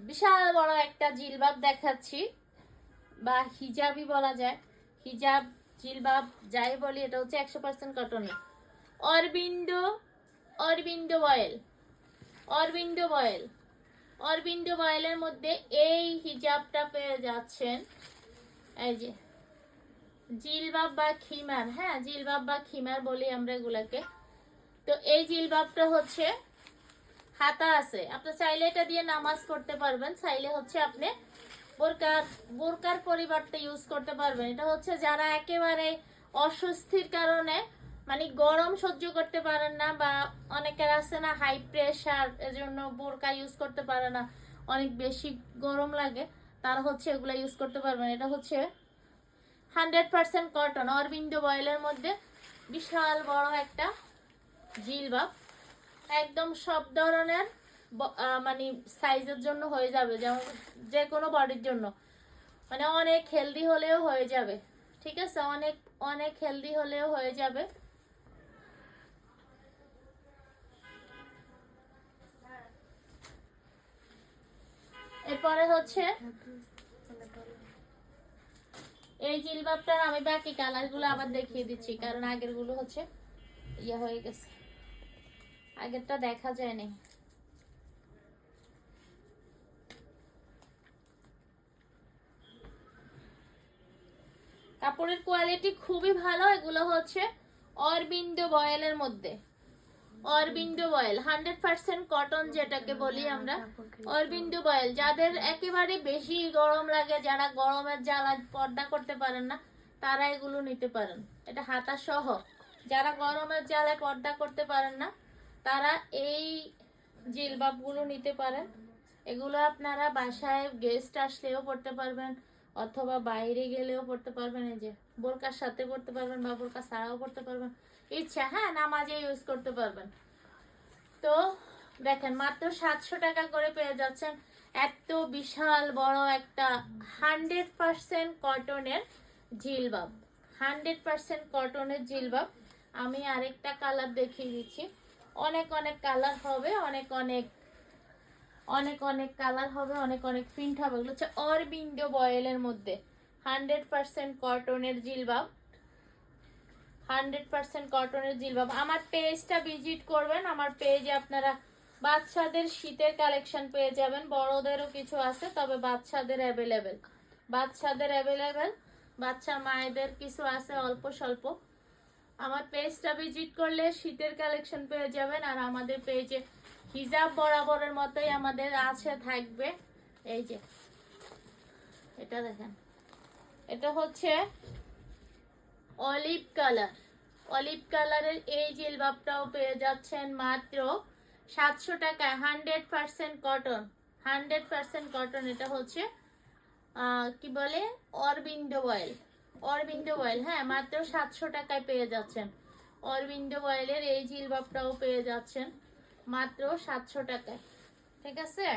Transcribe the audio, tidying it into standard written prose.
বিশাল বড় একটা জিলবাব দেখাচ্ছি, বা হিজাবই বলা যায়, হিজাব জিলবাব যাই বলি, এটা হচ্ছে 100% কটনের। অরবিন্দো, অরবিন্দো বয়েল, অরবিন্দো বয়েল, অরবিন্দো বয়েলের মধ্যে এই হিজাবটা পেয়ে যাচ্ছেন। এই যে জিলবাব বা খিমার, হ্যাঁ জিলবাব বা খিমার বলি আমরা এগুলাকে। তো এই জিলবাবটা হচ্ছে হাতা আছে, আপনি চাইলে এটা দিয়ে নামাজ পড়তে পারবেন, চাইলে হচ্ছে আপনি বোরকার বোরকার পরিবর্তে ইউজ করতে পারবেন। এটা হচ্ছে যারা একেবারে অস্বস্তির কারণে মানে গরম সহ্য করতে পারেন না, বা অনেকের আছে না হাই প্রেশার, এজন্য বোরকা ইউজ করতে পারে না, অনেক বেশি গরম লাগে, তারা হচ্ছে এগুলো ইউজ করতে পারবেন। এটা হচ্ছে 100% কটন, অরবিন্দো বয়েলের মধ্যে বিশাল বড় একটা জিলবাব, একদম সব ধরনের মানে সাইজের জন্য হয়ে যাবে, যেমন যে কোনো বডির জন্য, মানে অনেক হেলদি হলেও হয়ে যাবে। ঠিক আছে, অনেক অনেক হেলদি হলেও হয়ে যাবে। এরপরে হচ্ছে এই জিলবাবটার আমি বাকি কালার গুলো আবার দেখিয়ে দিচ্ছি, কারণ আগের গুলো হচ্ছে ইয়ে হয়ে গেছে, আগেরটা দেখা যায়নি। কাপড়ের কোয়ালিটি খুবই ভালো। এগুলো হচ্ছে অরবিন্দো বয়েলের মধ্যে, অরবিন্দো বয়েল 100% কটন যেটাকে বলি আমরা, অরবিন্দো বয়েল। যাদের একেবারে বেশি গরম লাগে, যারা গরমের জ্বালা পর্দা করতে পারেন না, তারা এগুলো নিতে পারেন। এটা হাতা সহ, যারা গরমের জ্বালায় পর্দা করতে পারেন না, তারা এই জিলবাবগুলো নিতে পারেন। এগুলো আপনারা বাসায় গেস্ট আসলেও পড়তে পারবেন, অথবা বাইরে গেলেও পড়তে পারবেন। এই যে বোরকার সাথে পড়তে পারবেন, বা বোরকা ছাড়াও পড়তে পারবেন, ইচ্ছা, হ্যাঁ নামাজে ইউজ করতে পারবেন। তো দেখেন মাত্র 700 টাকা করে পেয়ে যাচ্ছেন এত বিশাল বড় একটা 100% কটনের জিলবাব, 100% কটনের জিলবাব। আমি আরেকটা কালার দেখিয়ে দিচ্ছি, অনেক অনেক কালার হবে, অনেক অনেক অনেক অনেক কালার হবে, অনেক অনেক প্রিন্ট হবে। এগুলো হচ্ছে অরবিন্দো বয়েলের মধ্যে 100% কটনের জিলবাব, 100% কটনের জিলবাব। আমার পেজটা ভিজিট করবেন, আমার পেজে আপনারা বাচ্চাদের শীতের কালেকশন পেয়ে যাবেন, বড়দেরও কিছু আছে, তবে বাচ্চাদের অ্যাভেলেবেল, বাচ্চাদের অ্যাভেলেবেল, বাচ্চা মায়েদের কিছু আছে অল্প স্বল্প। আমার পেজটা ভিজিট করলে শীতের কালেকশন পেয়ে যাবেন। আর আমাদের পেজে হিজাব বরাবরের মতোই আমাদের আছে, থাকবে। এই যে এটা দেখেন, এটা হচ্ছে অলিভ কালার, অলিভ কালারের এই জিলবাবটাও পেয়ে যাচ্ছেন মাত্র 700 টাকায়, 100% কটন, 100% কটন। এটা হচ্ছে কি বলে অরবিন্দো বয়েল, অরবিন্দো বয়েল, হ্যাঁ মাত্র 700 টাকায় পেয়ে যাচ্ছেন। অরবিন্দো বয়েলের এই জিলবাবটাও পেয়ে যাচ্ছেন মাত্র 700 টাকায়। ঠিক আছে।